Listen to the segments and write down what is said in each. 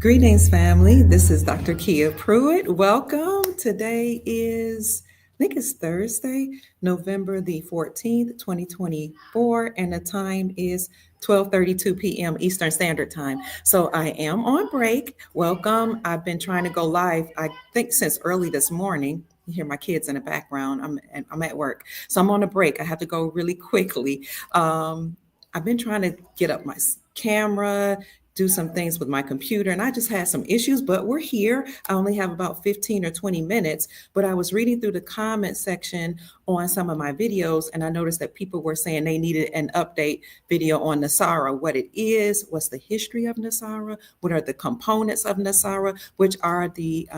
Greetings, family. This is Dr. Kia Pruitt. Welcome. Today is, I think it's Thursday, November the 14th, 2024, and the time is 12:32 p.m. Eastern Standard Time. So I am on break. Welcome. I've been trying to go live, I think, since early this morning. You hear my kids in the background. I'm at work. So I'm on a break. I have to go really quickly. I've been trying to get up my camera, do some things with my computer, and I just had some issues, but we're here. I only have about 15 or 20 minutes, but I was reading through the comment section on some of my videos, and I noticed that people were saying they needed an update video on NESARA, what it is, what's the history of NESARA, what are the components of NESARA, which are the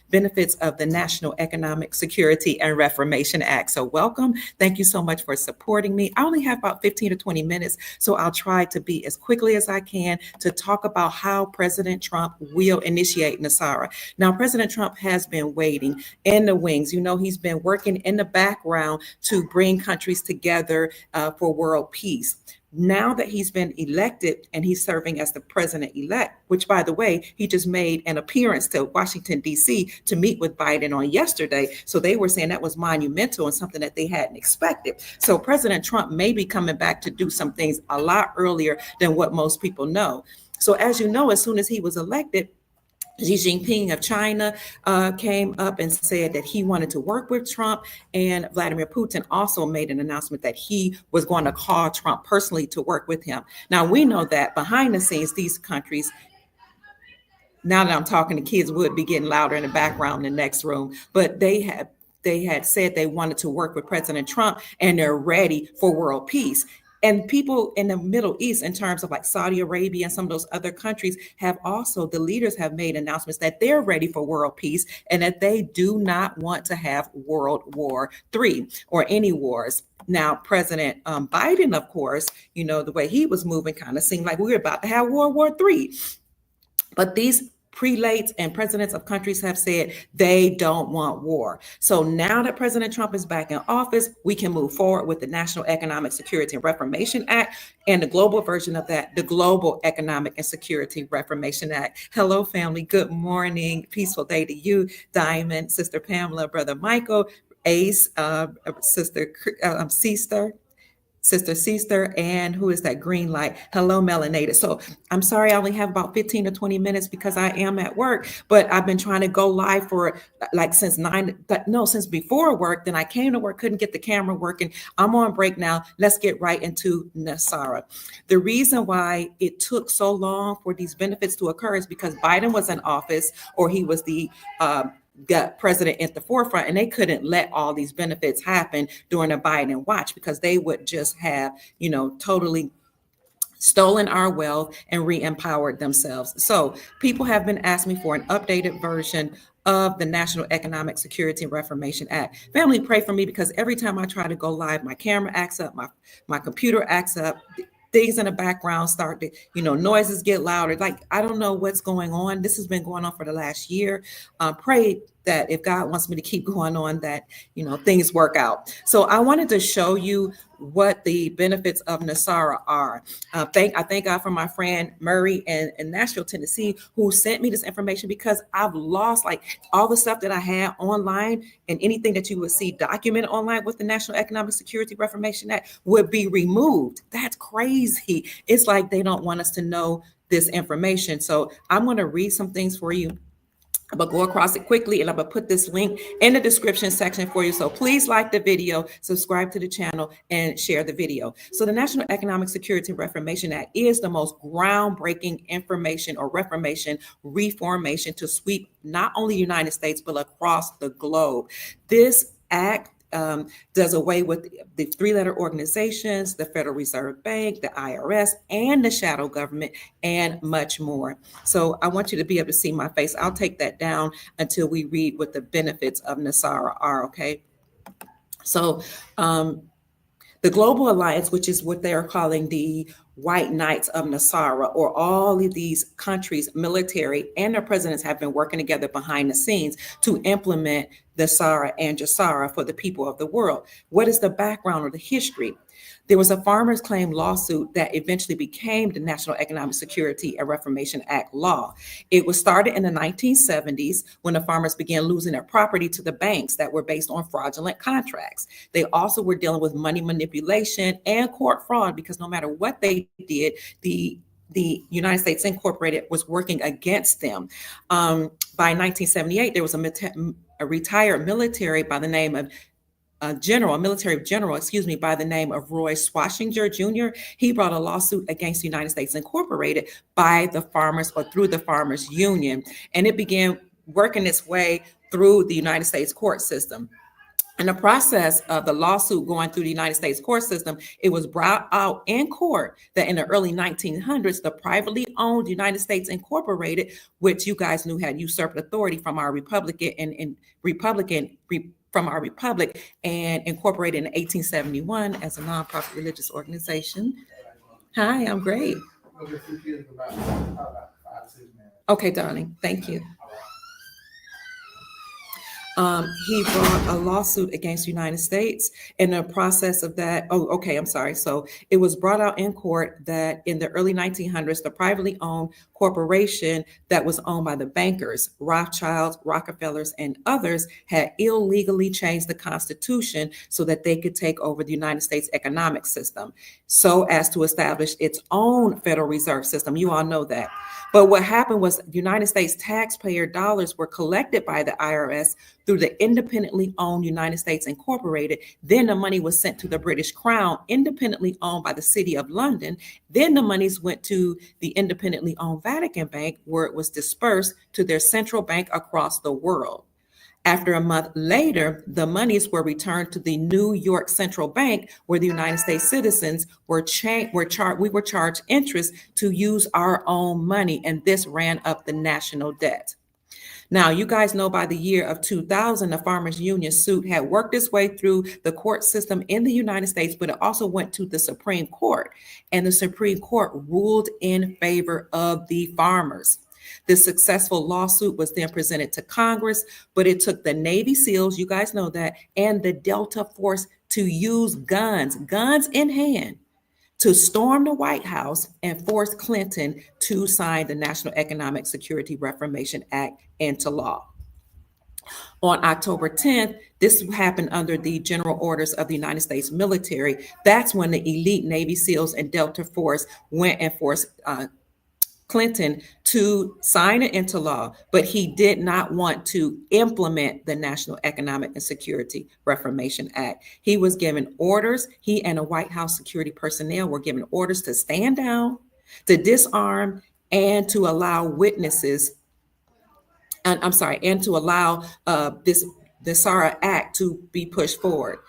benefits of the National Economic Security and Reformation Act. So welcome. Thank you so much for supporting me. I only have about 15 to 20 minutes, so I'll try to be as quickly as I can to talk about how President Trump will initiate NESARA. Now, President Trump has been waiting in the wings. You know, he's been working in the background to bring countries together for world peace. Now that he's been elected and he's serving as the president-elect, which, by the way, he just made an appearance to Washington, D.C. to meet with Biden on yesterday. So they were saying that was monumental and something that they hadn't expected. So President Trump may be coming back to do some things a lot earlier than what most people know. So as you know, as soon as he was elected, Xi Jinping of China came up and said that he wanted to work with Trump, and Vladimir Putin also made an announcement that he was going to call Trump personally to work with him. Now, we know that behind the scenes, these countries, now that I'm talking, the kids would be getting louder in the background in the next room, but they had said they wanted to work with President Trump and they're ready for world peace. And people in the Middle East, in terms of like Saudi Arabia and some of those other countries, have also, the leaders have made announcements that they're ready for world peace and that they do not want to have World War III or any wars. Now, President Biden, of course, you know, the way he was moving kind of seemed like we were about to have World War III. But these prelates and presidents of countries have said they don't want war. So now that President Trump is back in office, we can move forward with the National Economic Security and Reformation Act and the global version of that, the Global Economic and Security Reformation Act. Hello, family. Good morning. Peaceful day to you, Diamond, Sister Pamela, Brother Michael, Ace, Sister Sister, and who is that green light? Hello, Melanated. So I'm sorry, I only have about 15 to 20 minutes because I am at work, but I've been trying to go live for like since before work. Then I came to work, couldn't get the camera working. I'm on break now. Let's get right into NESARA. The reason why it took so long for these benefits to occur is because Biden was in office, or he was the president at the forefront, and they couldn't let all these benefits happen during the Biden watch because they would just have, you know, totally stolen our wealth and re-empowered themselves. So people have been asking me for an updated version of the National Economic Security and Reformation Act. Family, pray for me because every time I try to go live, my camera acts up, my computer acts up. Things in the background start to, noises get louder. Like, I don't know what's going on. This has been going on for the last year. Pray that if God wants me to keep going on, that, things work out. So I wanted to show you what the benefits of NESARA are. I thank God for my friend Murray in Nashville, Tennessee, who sent me this information because I've lost like all the stuff that I had online, and anything that you would see documented online with the National Economic Security Reformation Act would be removed. That's crazy. It's like they don't want us to know this information. So I'm going to read some things for you. I'm going to go across it quickly, and I'm going to put this link in the description section for you. So please like the video, subscribe to the channel, and share the video. So the National Economic Security and Reformation Act is the most groundbreaking information or reformation to sweep not only the United States, but across the globe. This act does away with the three-letter organizations, the Federal Reserve Bank, the IRS, and the shadow government, and much more. So I want you to be able to see my face. I'll take that down until we read what the benefits of NESARA are, okay? So the Global Alliance, which is what they are calling the White Knights of NESARA, or all of these countries, military and their presidents have been working together behind the scenes to implement NESARA and JASARA for the people of the world. What is the background or the history? There was a farmers' claim lawsuit that eventually became the National Economic Security and Reformation Act law. It was started in the 1970s when the farmers began losing their property to the banks that were based on fraudulent contracts. They also were dealing with money manipulation and court fraud because no matter what they did, the United States Incorporated was working against them. By 1978, there was a retired military by the name of military general, by the name of Roy Swashinger Jr. He brought a lawsuit against the United States Incorporated by the farmers or through the Farmers Union. And it began working its way through the United States court system. In the process of the lawsuit going through the United States court system, it was brought out in court that in the early 1900s, the privately owned United States Incorporated, which you guys knew had usurped authority from our republic and incorporated in 1871 as a nonprofit religious organization. Hi, I'm great. Okay, darling, thank you. He brought a lawsuit against the United States. In the process of that, So it was brought out in court that in the early 1900s, the privately owned corporation that was owned by the bankers, Rothschilds, Rockefellers, and others had illegally changed the Constitution so that they could take over the United States economic system, so as to establish its own Federal Reserve System. You all know that. But what happened was the United States taxpayer dollars were collected by the IRS through the independently owned United States Incorporated. Then the money was sent to the British Crown, independently owned by the City of London. Then the monies went to the independently owned Vatican Bank, where it was dispersed to their central bank across the world. After a month later, the monies were returned to the New York Central Bank, where the United States citizens were charged interest to use our own money, and this ran up the national debt. Now, you guys know by the year of 2000, the Farmers Union suit had worked its way through the court system in the United States, but it also went to the Supreme Court, and the Supreme Court ruled in favor of the farmers. This successful lawsuit was then presented to Congress, but it took the Navy SEALs, you guys know that, and the Delta Force to use guns in hand, to storm the White House and force Clinton to sign the National Economic Security Reformation Act into law. On October 10th, this happened under the general orders of the United States military. That's when the elite Navy SEALs and Delta Force went and forced Clinton to sign it into law, but he did not want to implement the National Economic and Security Reformation Act. He was given orders, he and the White House security personnel were given orders to stand down, to disarm, and to allow witnesses, and to allow this NESARA Act to be pushed forward.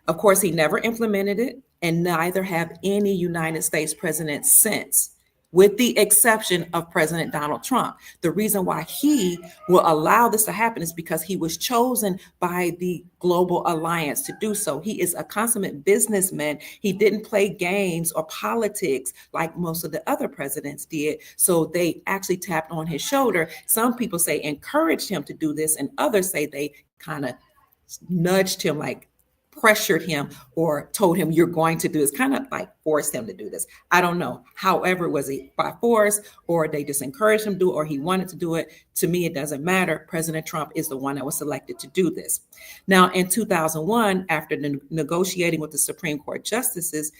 Of course, he never implemented it, and neither have any United States president since, with the exception of President Donald Trump. The reason why he will allow this to happen is because he was chosen by the Global Alliance to do so. He is a consummate businessman. He didn't play games or politics like most of the other presidents did. So they actually tapped on his shoulder. Some people say encouraged him to do this, and others say they kind of nudged him, like pressured him or told him you're going to do this, kind of like forced him to do this. I don't know. However, was it by force or they just encouraged him to do it or he wanted to do it? To me, it doesn't matter. President Trump is the one that was selected to do this. Now, in 2001, after negotiating with the Supreme Court justices,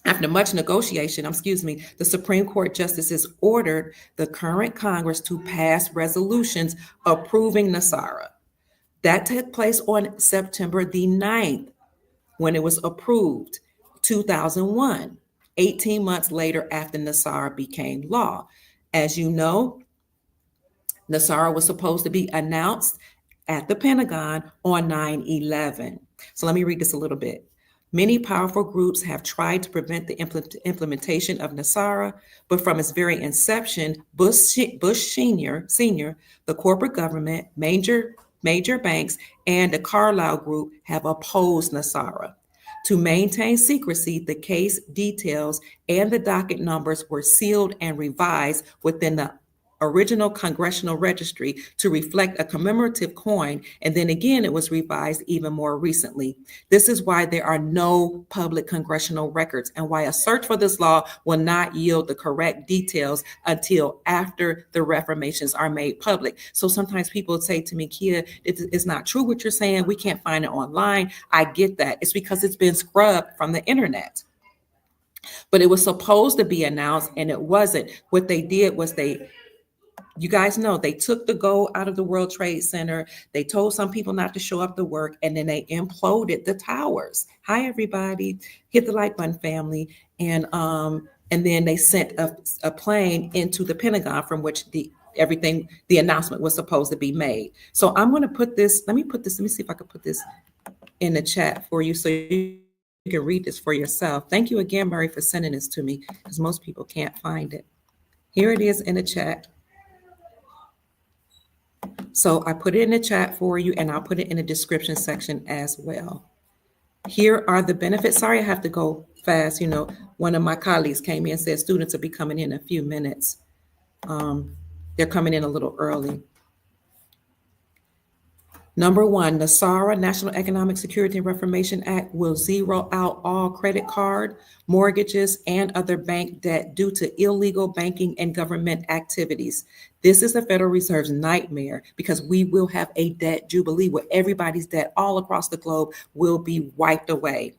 after much negotiation, the Supreme Court justices ordered the current Congress to pass resolutions approving NESARA. That took place on September the 9th when it was approved, 2001, 18 months later after NESARA became law. As you know, NESARA was supposed to be announced at the Pentagon on 9/11. So let me read this a little bit. Many powerful groups have tried to prevent the implementation of NESARA, but from its very inception, Bush Senior, the corporate government, major banks, and the Carlyle Group have opposed NESARA. To maintain secrecy, the case details and the docket numbers were sealed and revised within the original congressional registry to reflect a commemorative coin, and then again it was revised even more recently. This is why there are no public congressional records and why a search for this law will not yield the correct details until after the reformations are made public. So sometimes people say to me, Kia, it's not true what you're saying. We can't find it online. I get that. It's because it's been scrubbed from the internet. But it was supposed to be announced and it wasn't. What they did was you guys know they took the gold out of the World Trade Center. They told some people not to show up to work, and then they imploded the towers. Hi, everybody. Hit the like button, family. And then they sent a plane into the Pentagon from which the announcement was supposed to be made. So I'm going to put this, let me see if I can put this in the chat for you so you can read this for yourself. Thank you again, Murray, for sending this to me because most people can't find it. Here it is in the chat. So I put it in the chat for you, and I'll put it in the description section as well. Here are the benefits. Sorry, I have to go fast. You know, one of my colleagues came in and said students will be coming in a few minutes. They're coming in a little early. Number one, NESARA, National Economic Security and Reformation Act, will zero out all credit card, mortgages, and other bank debt due to illegal banking and government activities. This is the Federal Reserve's nightmare because we will have a debt jubilee where everybody's debt all across the globe will be wiped away.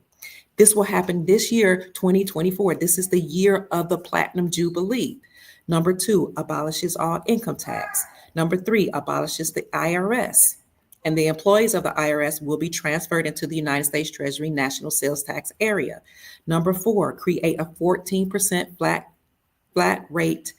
This will happen this year, 2024. This is the year of the Platinum Jubilee. Number two, abolishes all income tax. Number three, abolishes the IRS. And the employees of the IRS will be transferred into the United States Treasury National Sales Tax area. Number four, create a 14% flat rate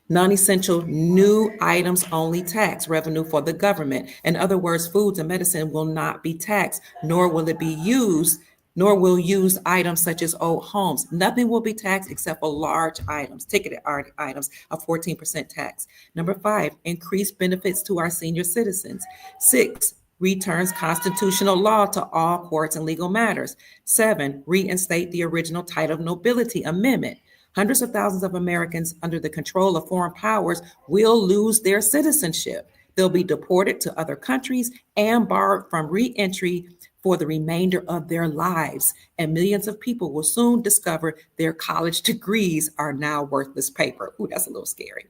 non-essential new items only tax revenue for the government. In other words, foods and medicine will not be taxed, nor will used items such as old homes. Nothing will be taxed except for large items, ticketed items, a 14% tax. Number five, increase benefits to our senior citizens. Six, returns constitutional law to all courts and legal matters. Seven, reinstate the original title of nobility amendment. Hundreds of thousands of Americans under the control of foreign powers will lose their citizenship. They'll be deported to other countries and barred from re-entry for the remainder of their lives. And millions of people will soon discover their college degrees are now worthless paper. Ooh, that's a little scary.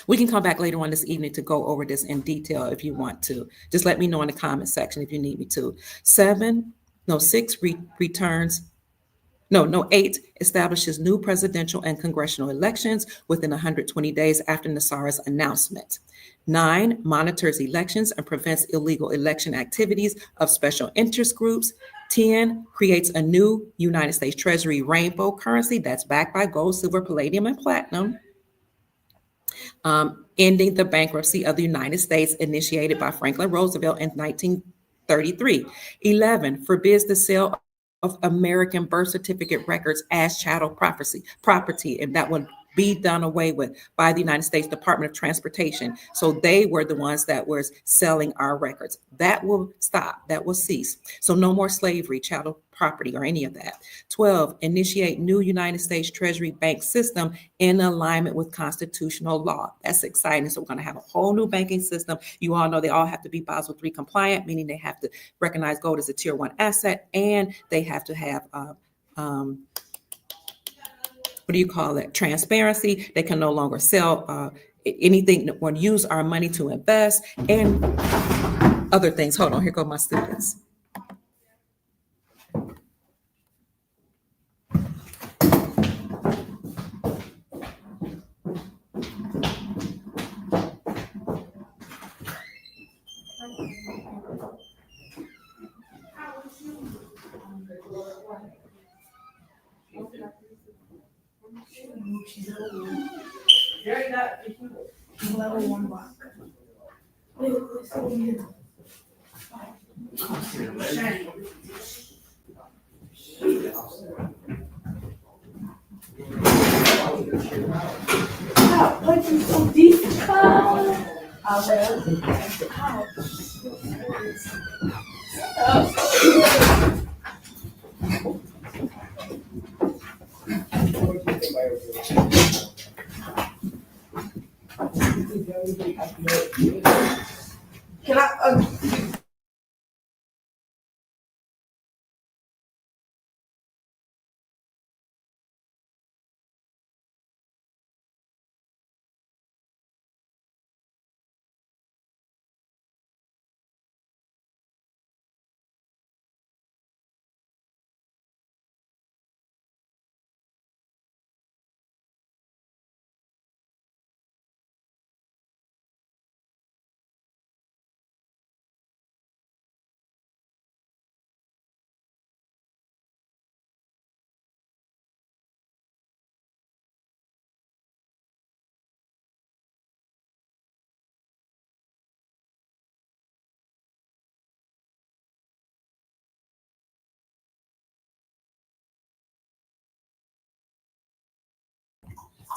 We can come back later on this evening to go over this in detail if you want to. Just let me know in the comment section if you need me to. Eight, establishes new presidential and congressional elections within 120 days after NESARA's announcement. 9, monitors elections and prevents illegal election activities of special interest groups. 10, creates a new United States Treasury rainbow currency that's backed by gold, silver, palladium, and platinum. Ending the bankruptcy of the United States initiated by Franklin Roosevelt in 1933. 11, forbids the sale of American birth certificate records as chattel property, and that would be done away with by the United States Department of Transportation. So they were the ones that were selling our records. That will stop. That will cease. So no more slavery, chattel property, or any of that. 12, initiate new United States Treasury bank system in alignment with constitutional law. That's exciting. So we're going to have a whole new banking system. You all know they all have to be Basel III compliant, meaning they have to recognize gold as a tier 1 asset, and they have to have transparency. They can no longer sell anything or use our money to invest and other things. Hold on, here go my students. Level 1 block. Wow, punching so deep. Can I?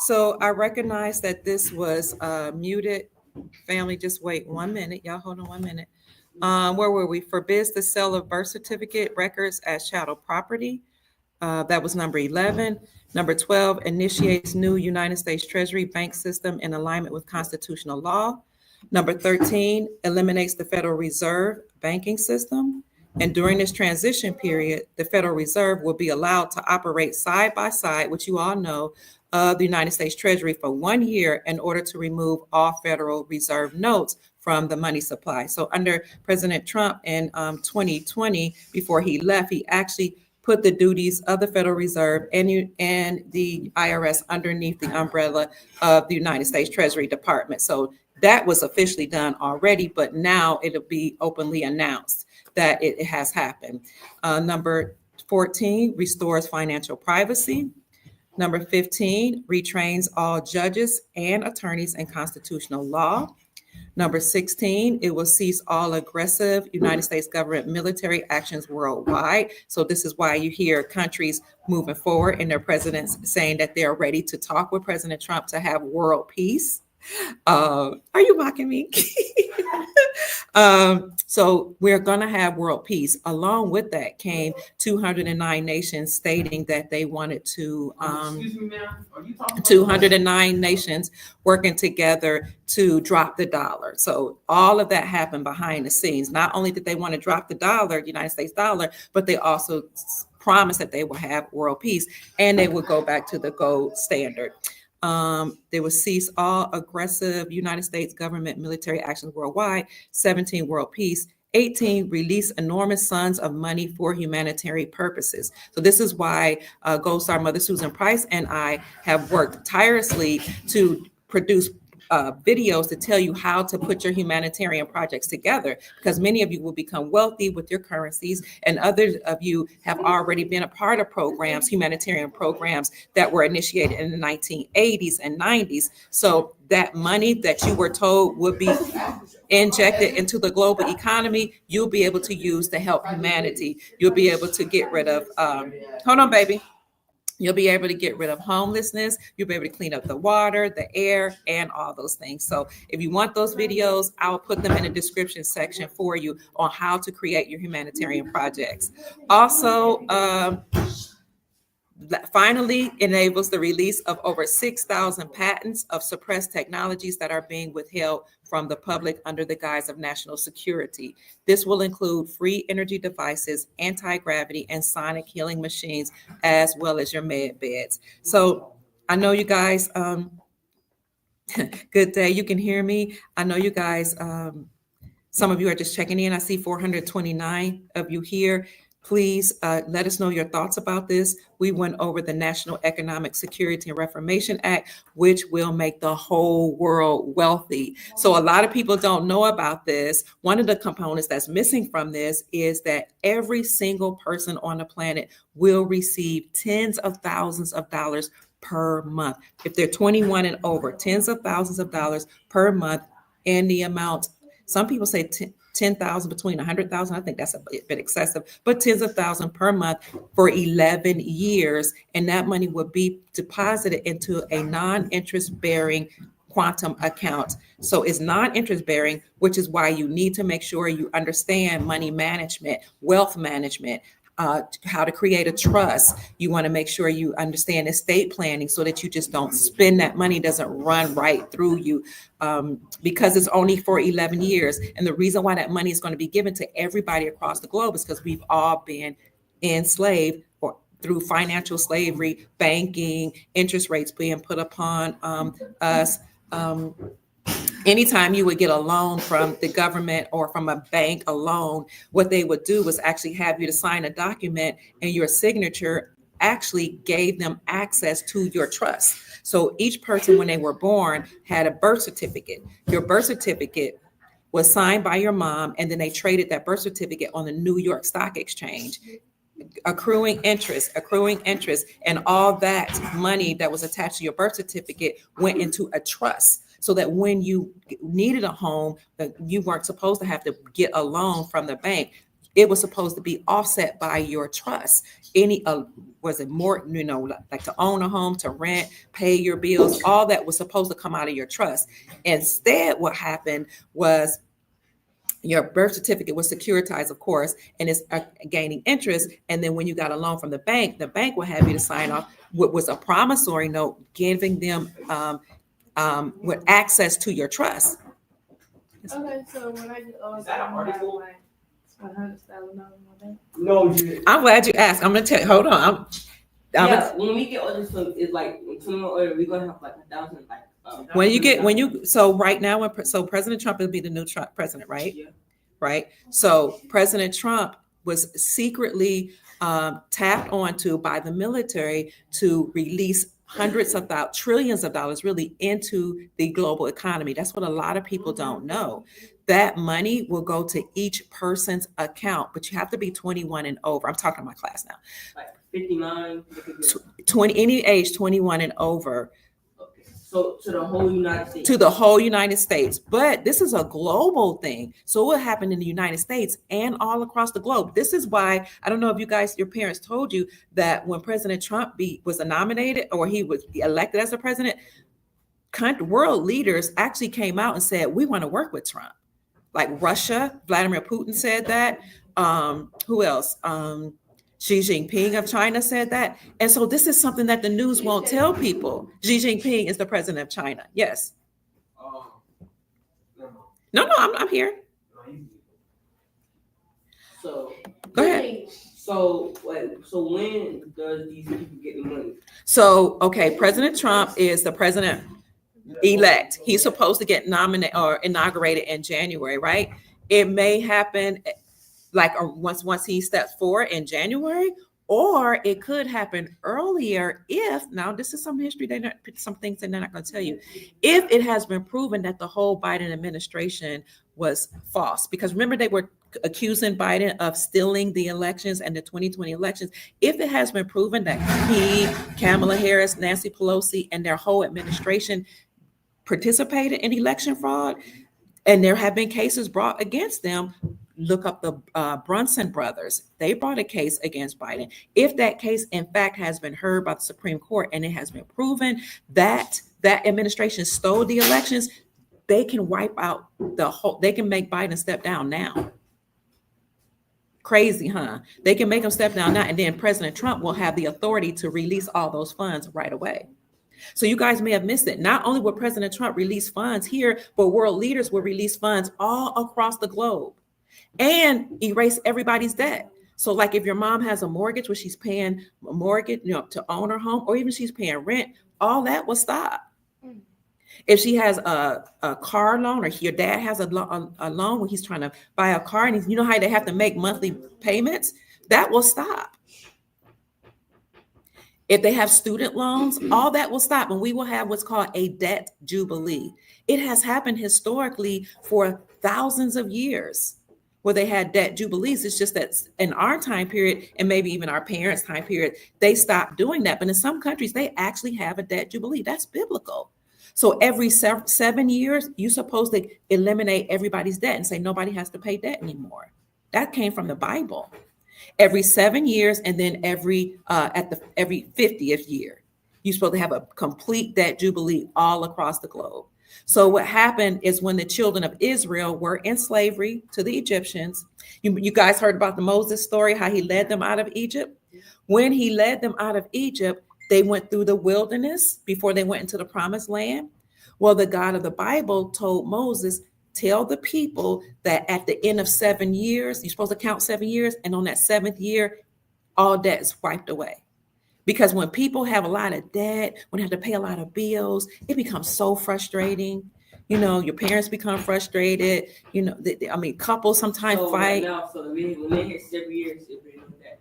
So I recognize that this was muted. Family, just wait 1 minute. Y'all hold on 1 minute. Where were we? Forbids the sale of birth certificate records as chattel property. That was number 11. Number 12, initiates new United States Treasury bank system in alignment with constitutional law. Number 13, eliminates the Federal Reserve banking system. And during this transition period, the Federal Reserve will be allowed to operate side by side, which you all know, of the United States Treasury for 1 year in order to remove all Federal Reserve notes from the money supply. So under President Trump in 2020, before he left, he actually put the duties of the Federal Reserve and the IRS underneath the umbrella of the United States Treasury Department. So that was officially done already, but now it'll be openly announced that it has happened. Number 14, restores financial privacy. Number 15, retrains all judges and attorneys in constitutional law. Number 16, it will cease all aggressive United States government military actions worldwide. So this is why you hear countries moving forward and their presidents saying that they're ready to talk with President Trump to have world peace. Are you mocking me? So we're going to have world peace. Along with that came 209 nations stating that they wanted to, 209 nations working together to drop the dollar. So all of that happened behind the scenes. Not only did they want to drop the dollar, the United States dollar, but they also promised that they will have world peace and they would go back to the gold standard. They will cease all aggressive United States government military actions worldwide. 17, world peace. 18, release enormous sums of money for humanitarian purposes. So this is why Gold Star Mother Susan Price and I have worked tirelessly to produce videos to tell you how to put your humanitarian projects together, because many of you will become wealthy with your currencies, and others of you have already been a part of programs, humanitarian programs that were initiated in the 1980s and 90s. So that money that you were told would be injected into the global economy, you'll be able to use to help humanity. You'll be able to get rid of, hold on, baby. You'll be able to get rid of homelessness. You'll be able to clean up the water, the air, and all those things. So if you want those videos, I will put them in the description section for you on how to create your humanitarian projects. Also, finally enables the release of over 6,000 patents of suppressed technologies that are being withheld from the public under the guise of national security. This will include free energy devices, anti-gravity, and sonic healing machines, as well as your med beds. So I know you guys, good day, you can hear me. I know you guys, some of you are just checking in. I see 429 of you here. Please let us know your thoughts about this. We went over the National Economic Security and Reformation Act, which will make the whole world wealthy. So a lot of people don't know about this. One of the components that's missing from this is that every single person on the planet will receive tens of thousands of dollars per month. If they're 21 and over, tens of thousands of dollars per month in the amount. Some people say 10,000 between 100,000. I think that's a bit excessive, but tens of thousands per month for 11 years. And that money will be deposited into a non-interest bearing quantum account. So it's non-interest bearing, which is why you need to make sure you understand money management, wealth management, how to create a trust. You want to make sure you understand estate planning so that you just don't spend that money, doesn't run right through you, because it's only for 11 years. And the reason why that money is going to be given to everybody across the globe is because we've all been enslaved or through financial slavery, banking, interest rates being put upon us. Anytime you would get a loan from the government or from a bank, a loan, what they would do was actually have you to sign a document, and your signature actually gave them access to your trust. So each person, when they were born, had a birth certificate. Your birth certificate was signed by your mom, and then they traded that birth certificate on the New York Stock Exchange, accruing interest, and all that money that was attached to your birth certificate went into a trust, so that when you needed a home, that you weren't supposed to have to get a loan from the bank. It was supposed to be offset by your trust. Any was it more, like to own a home, to rent, pay your bills, all that was supposed to come out of your trust. Instead, what happened was your birth certificate was securitized, of course, and it's gaining interest. And then when you got a loan from the bank will have you to sign off what was a promissory note, giving them with access to your trust. Okay, so when I get old, Is that an article? No, I'm glad you asked. I'm gonna tell you. Hold on. When we get older, so it's like we're gonna have like 1,000 so right now so President Trump will be the new president, right? Yeah. Right. So President Trump was secretly tapped onto by the military to release trillions of dollars really into the global economy. That's what a lot of people don't know. That money will go to each person's account, but you have to be 21 and over. I'm talking to my class now. Like 59, 20, any age 21 and over. Okay. So to the whole United States. To the whole United States. But this is a global thing. So what happened in the United States and all across the globe. This is why, I don't know if your parents told you that when President Trump was nominated or he was elected as a president, world leaders actually came out and said, we want to work with Trump. Like Russia, Vladimir Putin said that. Who else? Xi Jinping of China said that. And so this is something that the news won't tell people. Xi Jinping is the president of China. Yes. No, I'm here. So go ahead. So when does these people get the money? So, okay, President Trump is the president elect. He's supposed to get nominated or inaugurated in January, right? It may happen like once he steps forward in January, or it could happen earlier if, now this is some history, some things that they're not going to tell you, if it has been proven that the whole Biden administration was false. Because remember, they were accusing Biden of stealing the elections and the 2020 elections. If it has been proven that he, Kamala Harris, Nancy Pelosi, and their whole administration participated in election fraud, and there have been cases brought against them, look up the Brunson brothers. They brought a case against Biden. If that case, in fact, has been heard by the Supreme Court and it has been proven that that administration stole the elections, they can wipe out they can make Biden step down now. Crazy, huh? They can make him step down now, and then President Trump will have the authority to release all those funds right away. So you guys may have missed it. Not only will President Trump release funds here, but world leaders will release funds all across the globe and erase everybody's debt. So like if your mom has a mortgage where she's paying a mortgage, to own her home, or even she's paying rent, all that will stop. If she has a car loan, or your dad has a loan where he's trying to buy a car, and you know how they have to make monthly payments, that will stop. If they have student loans, all that will stop, and we will have what's called a debt jubilee. It has happened historically for thousands of years where they had debt jubilees. It's just that in our time period, and maybe even our parents' time period, they stopped doing that. But in some countries, they actually have a debt jubilee. That's biblical. So every 7 years, you're supposed to eliminate everybody's debt and say nobody has to pay debt anymore. That came from the Bible. Every 7 years, and then every 50th year, you're supposed to have a complete debt jubilee all across the globe. So what happened is when the children of Israel were in slavery to the Egyptians, you guys heard about the Moses story, how he led them out of Egypt. When he led them out of Egypt, they went through the wilderness before they went into the promised land. Well, the God of the Bible told Moses, tell the people that at the end of 7 years, you're supposed to count 7 years, and on that seventh year, all debt is wiped away. Because when people have a lot of debt, when they have to pay a lot of bills, it becomes so frustrating. Your parents become frustrated. Couples sometimes fight. So when they hit 7 years, if we know that.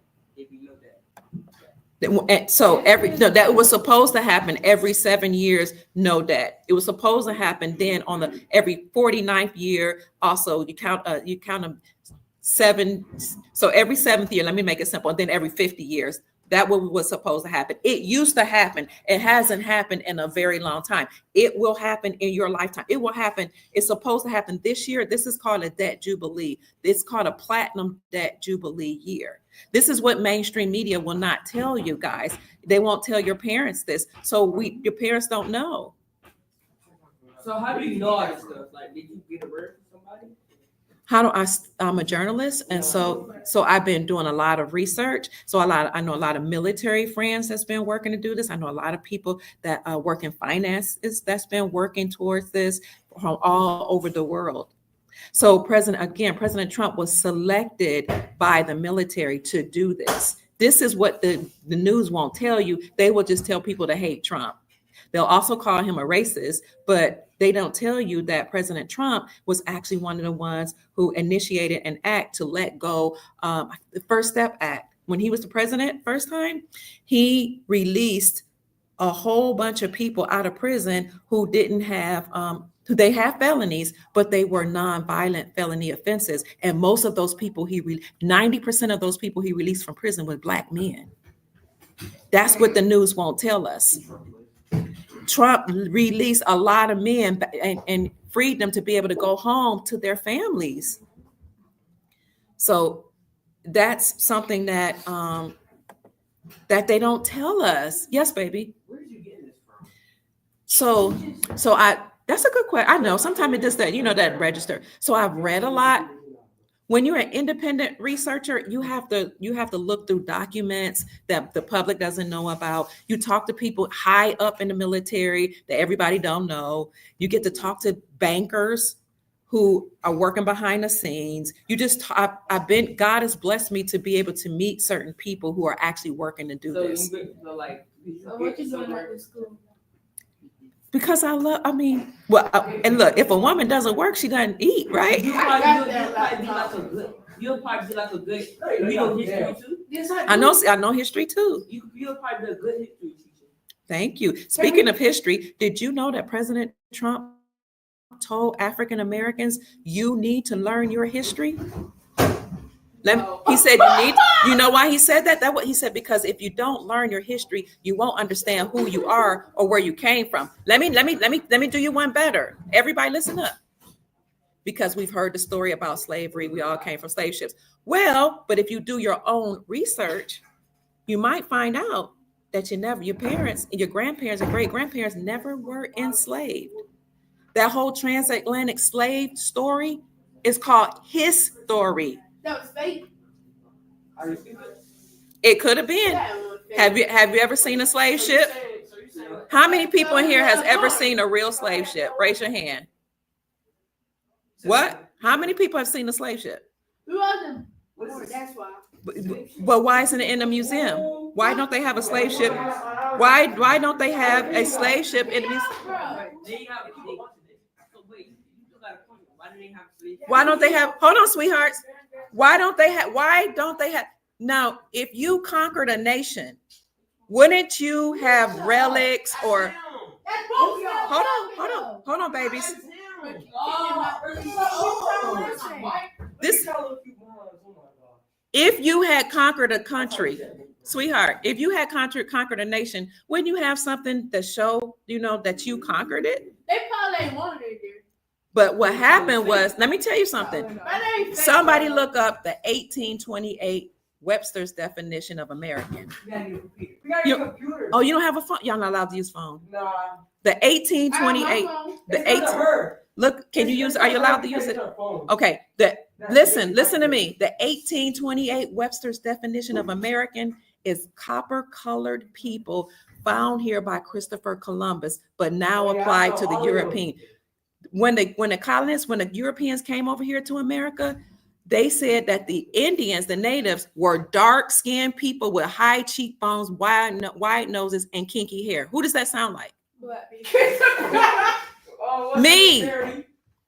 So that was supposed to happen every 7 years, no debt. It was supposed to happen then on the every 49th year. Also, you count them 7. So every 7th year, let me make it simple. And then every 50 years. That was supposed to happen. It used to happen. It hasn't happened in a very long time. It will happen in your lifetime. It will happen. It's supposed to happen this year. This is called a debt jubilee. It's called a platinum debt jubilee year. This is what mainstream media will not tell you guys. They won't tell your parents this. So your parents don't know. So how do you know all this stuff? Like, did you get a word from somebody? I'm a journalist, and so I've been doing a lot of research. I know a lot of military friends that's been working to do this. I know a lot of people that work in finance that's been working towards this from all over the world. So President Trump was selected by the military to do this. This is what the news won't tell you. They will just tell people to hate Trump. They'll also call him a racist, but they don't tell you that President Trump was actually one of the ones who initiated an act to let go, the First Step Act. When he was the president first time, he released a whole bunch of people out of prison who didn't have, they have felonies, but they were non-violent felony offenses. And most of those people 90% of those people he released from prison were Black men. That's what the news won't tell us. Trump released a lot of men and freed them to be able to go home to their families. So that's something that they don't tell us. Yes, baby. Where did you get this from? So that's a good question. I know sometimes it does that, that register. So I've read a lot. When you're an independent researcher, you have to look through documents that the public doesn't know about. You talk to people high up in the military that everybody don't know. You get to talk to bankers who are working behind the scenes. God has blessed me to be able to meet certain people who are actually working to do this. So what you doing at this school? Because and look, if a woman doesn't work, she doesn't eat, right? You'll probably be like a good, you know history too? Yes, I know history too. You'll probably be a good history teacher. Thank you. Speaking of history, did you know that President Trump told African Americans, you need to learn your history? He said you know why he said that? That's what he said, because if you don't learn your history, you won't understand who you are or where you came from. Let me do you one better. Everybody listen up. Because we've heard the story about slavery. We all came from slave ships. Well, but if you do your own research, you might find out that your parents, your grandparents and great-grandparents never were enslaved. That whole transatlantic slave story is called his story. That was fake. It could have been. Have you ever seen a slave ship? How many people in here has ever seen a real slave ship? Raise your hand. What? How many people have seen a slave ship? Who wasn't? That's why. But why isn't it in a museum? Why don't they have a slave ship? Why don't they have a slave ship in the museum? Why don't they have? Hold on, sweethearts. Why don't they have? Now, if you conquered a nation, wouldn't you have relics or? Hold on, babies. If you had conquered a country, sweetheart, if you had conquered a nation, wouldn't you have something to show, that you conquered it? They probably wanted it there. But what happened was, let me tell you something. Somebody look up the 1828 Webster's definition of American. We gotta get a computer. We gotta get a computer. Oh, you don't have a phone? Y'all not allowed to use phone. Nah. The 1828. The It's under 18. her. Look, can you use? Are you allowed to use it? Okay. Listen to me. The 1828 Webster's definition of American is copper-colored people found here by Christopher Columbus, but now applied to the European. When the colonists, when the Europeans came over here to America, they said that the Indians, the natives, were dark-skinned people with high cheekbones, wide noses, and kinky hair. Who does that sound like?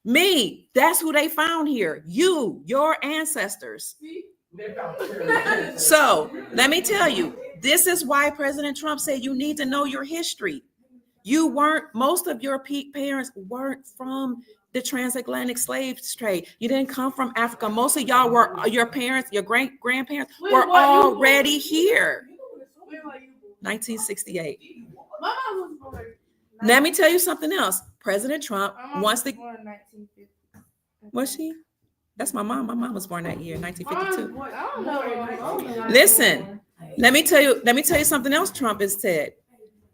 Me. That's who they found here. Your ancestors. So let me tell you, this is why President Trump said you need to know your history. Most of your parents weren't from the transatlantic slave trade. You didn't come from Africa. Most of y'all were, your parents, your grandparents were already here. 1968. My mom was born. Let me tell you something else. President Trump wants to. Born in 1950. Was she? That's my mom. My mom was born that year, 1952. I don't know. Listen, let me tell you something else Trump has said.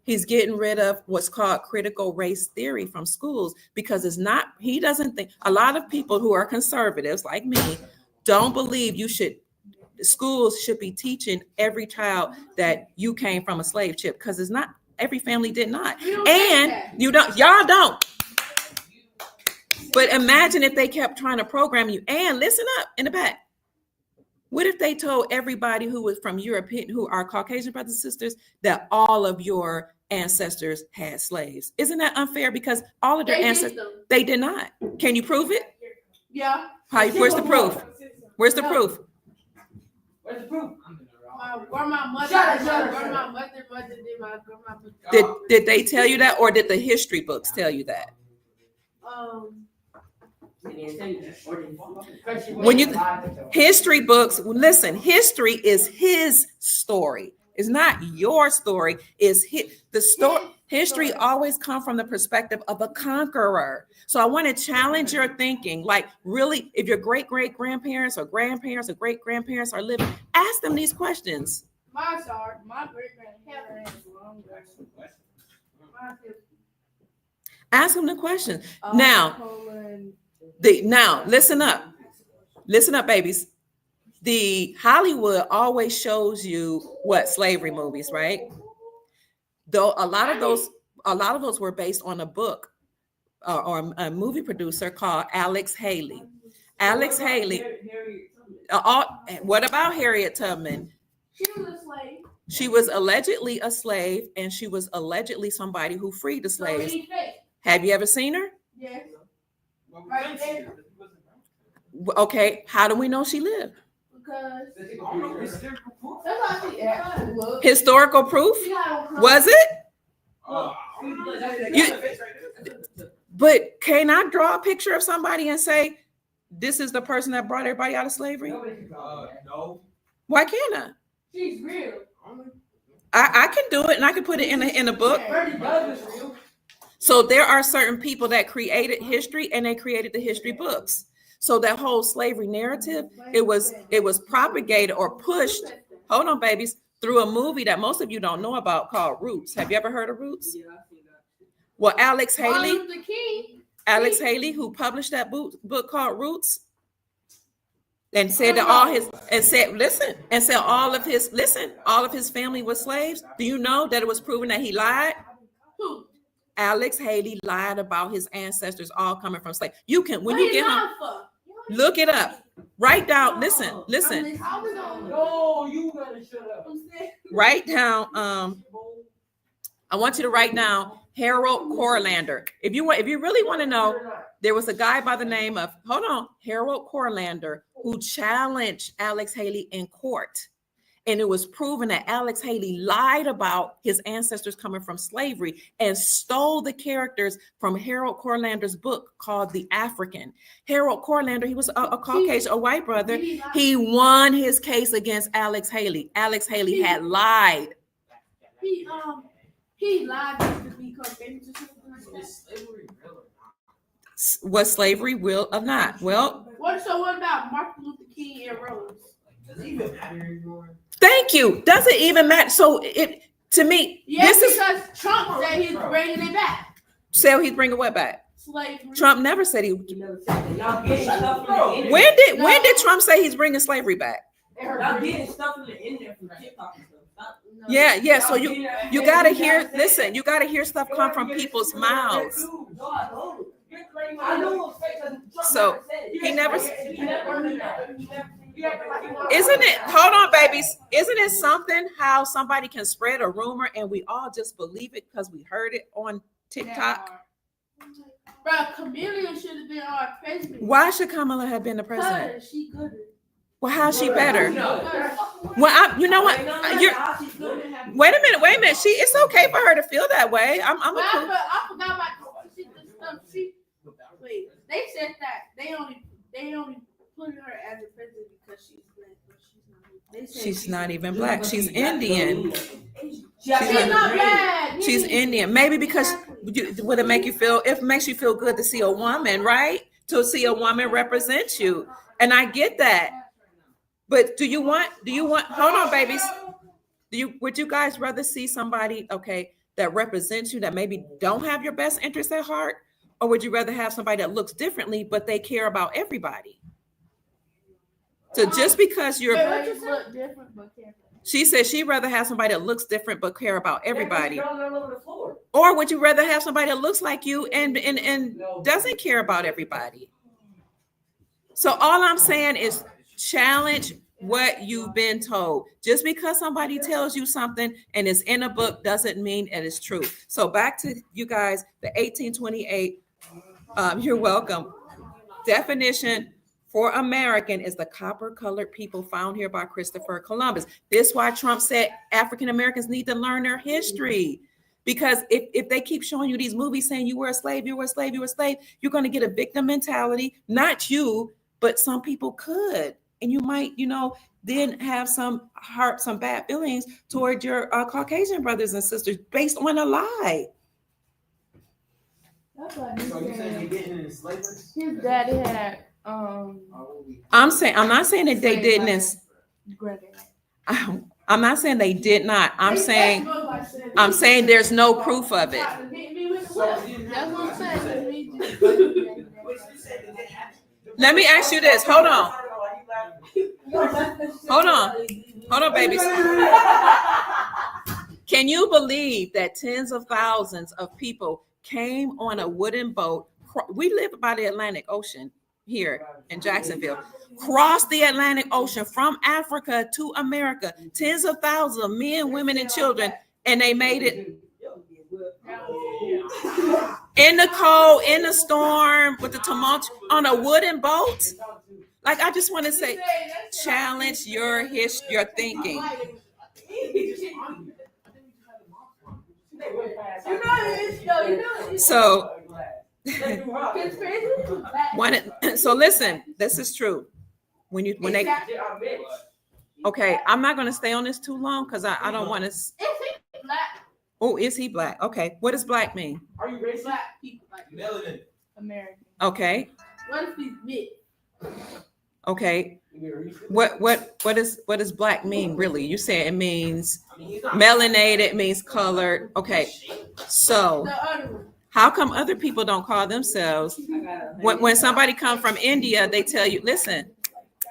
He's getting rid of what's called critical race theory from schools because he doesn't think, a lot of people who are conservatives like me don't believe schools should be teaching every child that you came from a slave ship, because it's not, every family did not. And y'all don't. But imagine if they kept trying to program you. And listen up in the back. What if they told everybody who was from Europe, who are Caucasian brothers and sisters, that all of your ancestors had slaves? Isn't that unfair? Because all of their ancestors, they did not. Can you prove it? Yeah. Where's the proof? Where's the proof? Where's the proof? My grandma mother. Did they tell you that, or did the history books tell you that? When history books, listen, history is his story. It's not your story. It's the story. History always comes from the perspective of a conqueror. So I want to challenge your thinking. Like, really, if your great-great-grandparents or grandparents or great-grandparents are living, ask them these questions. My great-grandparents. Ask them the questions. Now, listen up. Listen up, babies. The Hollywood always shows you what slavery movies, right? Though a lot of those were based on a book or a movie producer called Alex Haley. Alex Haley. What about Harriet Tubman? She was a slave. She was allegedly a slave, and she was allegedly somebody who freed the slaves. Have you ever seen her? Yes. Right there. Okay, how do we know she lived? Because historical proof? Was it? But can I draw a picture of somebody and say, this is the person that brought everybody out of slavery? No. Why can't I? She's real. I can do it, and I can put it in a book. So there are certain people that created history, and they created the history books. So that whole slavery narrative, it was propagated or pushed, hold on, babies, through a movie that most of you don't know about called Roots. Have you ever heard of Roots? Yeah, I've seen that. Well, Alex Haley, who published that book called Roots, and said that all of his family was slaves. Do you know that it was proven that he lied? Who? Alex Haley lied about his ancestors all coming from slaves. You can, when you get home, look it up. Write down, listen. No, you gotta shut up. Write down, I want you to write down Harold Corlander. If you really want to know, there was a guy by the name of, Harold Corlander, who challenged Alex Haley in court. And it was proven that Alex Haley lied about his ancestors coming from slavery and stole the characters from Harold Corlander's book called The African. Harold Corlander, he was a Caucasian, a white brother. He won his case against Alex Haley. Alex Haley had lied. He lied to be Caucasian. Was slavery real or not? Well, what about Martin Luther King and Rose? Does it even matter anymore? Thank you. Doesn't even matter. So it to me, Yes, this is because Trump said he's bringing it back. so he's bringing what back? Slavery. Trump never said he. You never said that. Y'all getting stuff from the internet. When did Trump say he's bringing slavery back? Y'all getting stuff from the internet from TikTok and stuff. Stop. Yeah. So Y'all you getting- gotta hear. Listen, you gotta hear stuff come from people's mouths. I know it's fake 'cause Trump So, never said it. he never- He never did that. He acted like he was- Isn't it? Hold on, babies. Isn't it something how somebody can spread a rumor and we all just believe it because we heard it on TikTok? Bro, Chameleon should have been our president. Why should Kamala have been the president? Because she good. Well, how's she better? Because Well, you know what? You're, wait a minute. It's okay for her to feel that way. I'm a cool. I forgot about the stuff. Wait, they said that they only put her as a president because she's black, but she's not. They said She's not even black. She's Indian. She's not black. She's Indian. Maybe because would it make you feel? It makes you feel good to see a woman, right? To see a woman represent you, and I get that. But do you want? Hold on, babies. Would you guys rather see somebody, okay, that represents you that maybe don't have your best interest at heart, or would you rather have somebody that looks differently but they care about everybody? So just because you're, look different, but careful. she says she'd rather have somebody that looks different but care about everybody. All over the floor. Or would you rather have somebody that looks like you and doesn't care about everybody? So all I'm saying is challenge what you've been told. Just because somebody tells you something and it's in a book doesn't mean it is true. So back to you guys, the 1828, you're welcome. Definition for American is the copper-colored people found here by Christopher Columbus. This is why Trump said African Americans need to learn their history. Because if they keep showing you these movies saying you were a slave, you're going to get a victim mentality. Not you, but some people could. And you might, then have some bad feelings toward your Caucasian brothers and sisters based on a lie. That's what So you saying they getting into slavery? his daddy had I'm not saying that they didn't. I'm not saying they did not. I'm saying there's no proof of it. That's what I'm saying. Let me ask you this. Hold on, babies. Can you believe that tens of thousands of people came on a wooden boat? We live by the Atlantic Ocean here in Jacksonville. Crossed the Atlantic Ocean from Africa to America. Tens of thousands of men, women, and children, and they made it in the cold, in the storm, with the tumult on a wooden boat. Like, I just want to say, challenge your thinking. So, so listen, this is true. When they, okay, I'm not going to stay on this too long because I don't want to. Is he black? Oh, is he black? Okay, what does black mean? Are you racist? Black people like Melanin. American. Okay, What if he's mixed? okay. What does black mean really? You say it means melanated, it means colored. Okay, so The other one. how come other people don't call themselves? When somebody comes from India, they tell you, listen.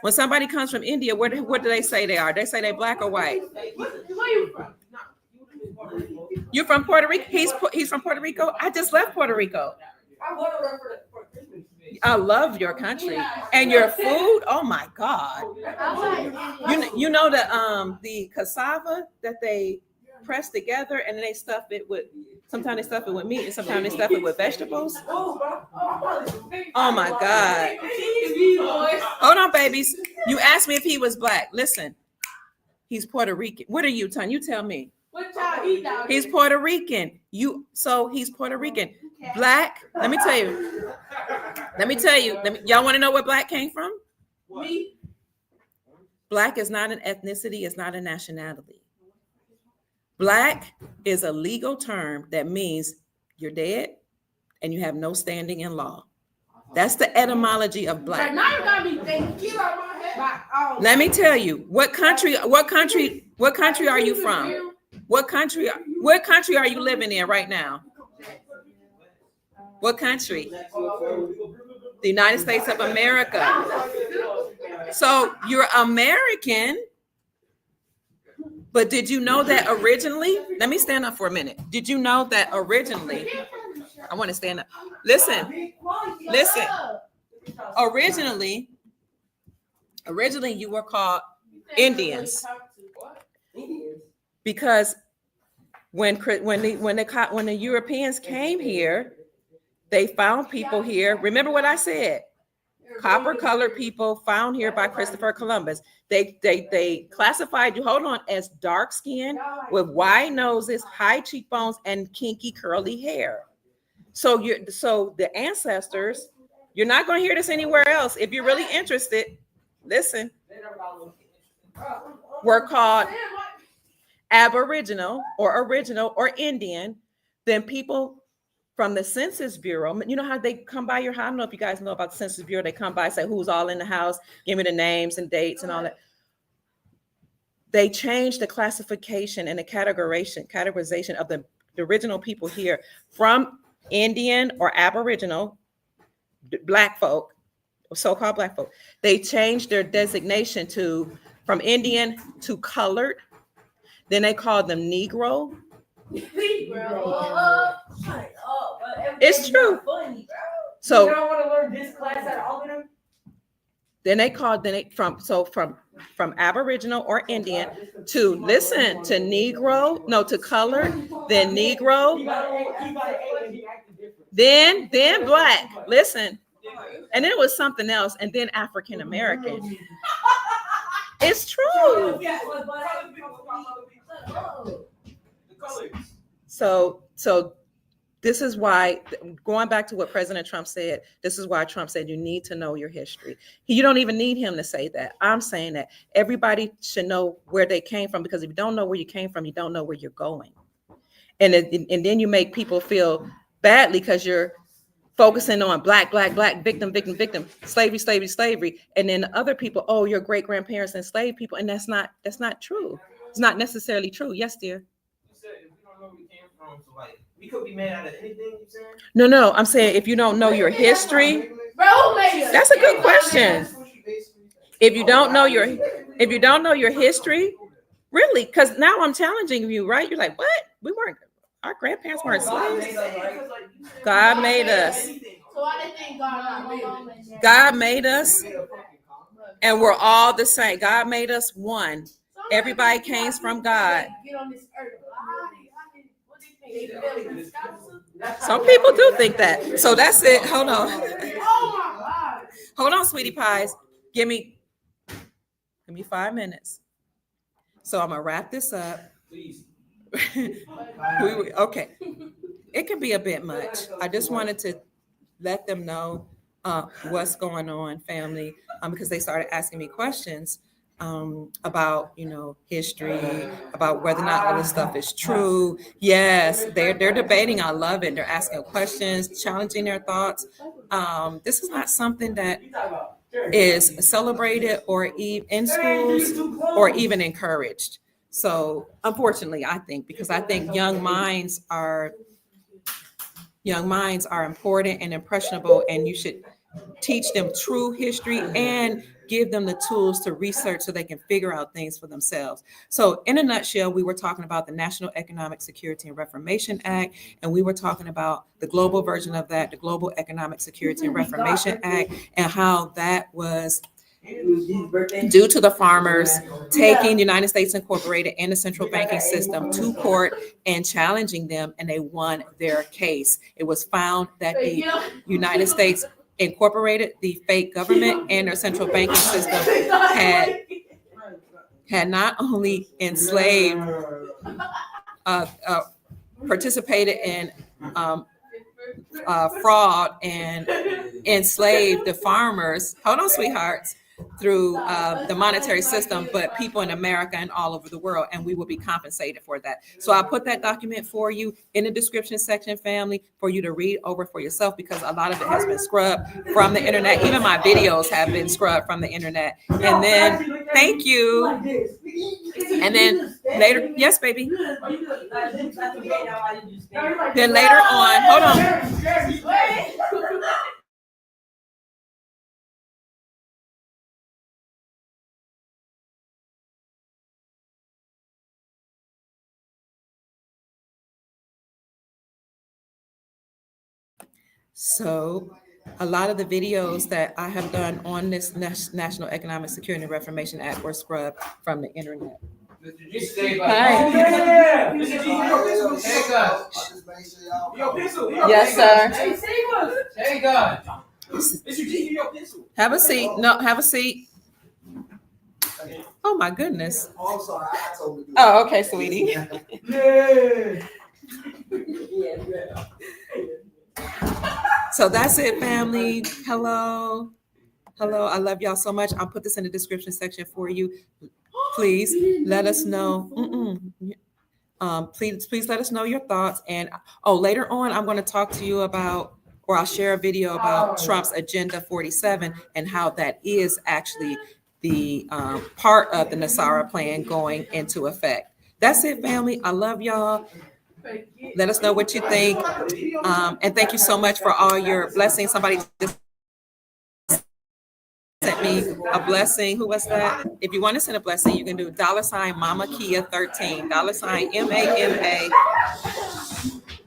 When somebody comes from India, what do they say they are? They say they're black or white. Where you from? You're from Puerto Rico. He's from Puerto Rico. I just left Puerto Rico. I love your country and your food. Oh my God! You know the cassava that they press together and then they stuff it with. Sometimes they stuff it with meat and sometimes they stuff it with vegetables. Oh my God! Hold on, babies. You asked me if he was black. Listen, he's Puerto Rican. What are you, Ton? You tell me. What y'all eat down He's Puerto Rican. He's Puerto Rican. Black. Let me tell you. Y'all want to know where black came from? Me? Black is not an ethnicity. It's not a nationality. Black is a legal term that means you're dead and you have no standing in law. That's the etymology of But black. now you got me thinking. Let me tell you, what country are you from? What country are you living in right now? What country? The United States of America. So you're American, but did you know that originally? Let me stand up for a minute. Did you know that originally? I want to stand up. Listen. Originally you were called Indians because when the Europeans came here, they found people here. Remember what I said? Copper colored people found here by Christopher Columbus. They classified you, hold on, as dark skin with wide noses, high cheekbones, and kinky curly hair. So the ancestors, you're not going to hear this anywhere else. If you're really interested, listen, were called Aboriginal or Indian. Then people from the Census Bureau, you know how they come by your house? I don't know if you guys know about the Census Bureau. They come by, say who's all in the house, give me the names and dates and all that. They changed the classification and the categorization of the original people here from Indian or Aboriginal, Black folk, so-called Black folk. They changed their designation from Indian to colored. Then they called them Negro. It's true. So you don't want to learn this class at all of them? Then they called from Aboriginal or Indian to Negro, to colored, then Negro, then Black. Listen, and then it was something else, and then African American. It's true. So this is why, going back to what President Trump said, this is why Trump said you need to know your history. You don't even need him to say that. I'm saying that everybody should know where they came from, because if you don't know where you came from, you don't know where you're going. And then you make people feel badly because you're focusing on black, victim, slavery. And then other people, oh, your great grandparents enslaved people. And that's not true. It's not necessarily true. Yes, dear. You said if we don't know where we came from, so like we could be made out of anything, you saying? No, I'm saying if you don't know your history. That's a good question. If you don't know your history, really, because now I'm challenging you, right? You're like, what? Our grandparents weren't slaves. God made us. God made us, and we're all the same. God made us one. Everybody came from God. Some people do think that. So that's it. Hold on. Hold on, sweetie pies. Give me 5 minutes. So I'm gonna wrap this up. Please. Okay. It can be a bit much. I just wanted to let them know what's going on, family, because they started asking me questions about history, about whether or not all this stuff is true. Yes, they're debating. I love it. They're asking questions, challenging their thoughts. This is not something that is celebrated or in schools or even encouraged. So unfortunately, I think young minds are important and impressionable, and you should teach them true history and give them the tools to research so they can figure out things for themselves. So in a nutshell, we were talking about the National Economic Security and Reformation Act, and we were talking about the global version of that, the Global Economic Security and Reformation Act, and how that was due to the farmers taking United States Incorporated and the central banking system to court and challenging them, and they won their case. It was found that the United States Incorporated, the fake government, and their central banking system had not only enslaved, participated in fraud and enslaved the farmers. Hold on, sweethearts. through the monetary system, but people in America and all over the world, and we will be compensated for that. So I'll put that document for you in the description section, family, for you to read over for yourself, because a lot of it has been scrubbed from the internet. Even my videos have been scrubbed from the internet. And then, thank you. And then later, yes, baby. Then later on, hold on. So a lot of the videos that I have done on this National Economic Security and Reformation Act were scrubbed from the internet. Hi. Yes, sir. Have a seat. No, have a seat. Oh my goodness. Oh, okay, sweetie. So that's it, family. Hello. Hello. I love y'all so much. I'll put this in the description section for you. Please let us know. Please let us know your thoughts. And later on, I'm going to talk to you about, or I'll share a video about Trump's Agenda 47 and how that is actually the part of the NESARA plan going into effect. That's it, family. I love y'all. Let us know what you think. And thank you so much for all your blessings. Somebody just sent me a blessing. Who was that? If you want to send a blessing, you can do $ Mama Kia 13, $ MAMA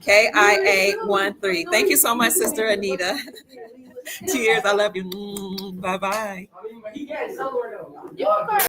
KIA 13. Thank you so much, Sister Anita. Cheers. I love you. Bye-bye.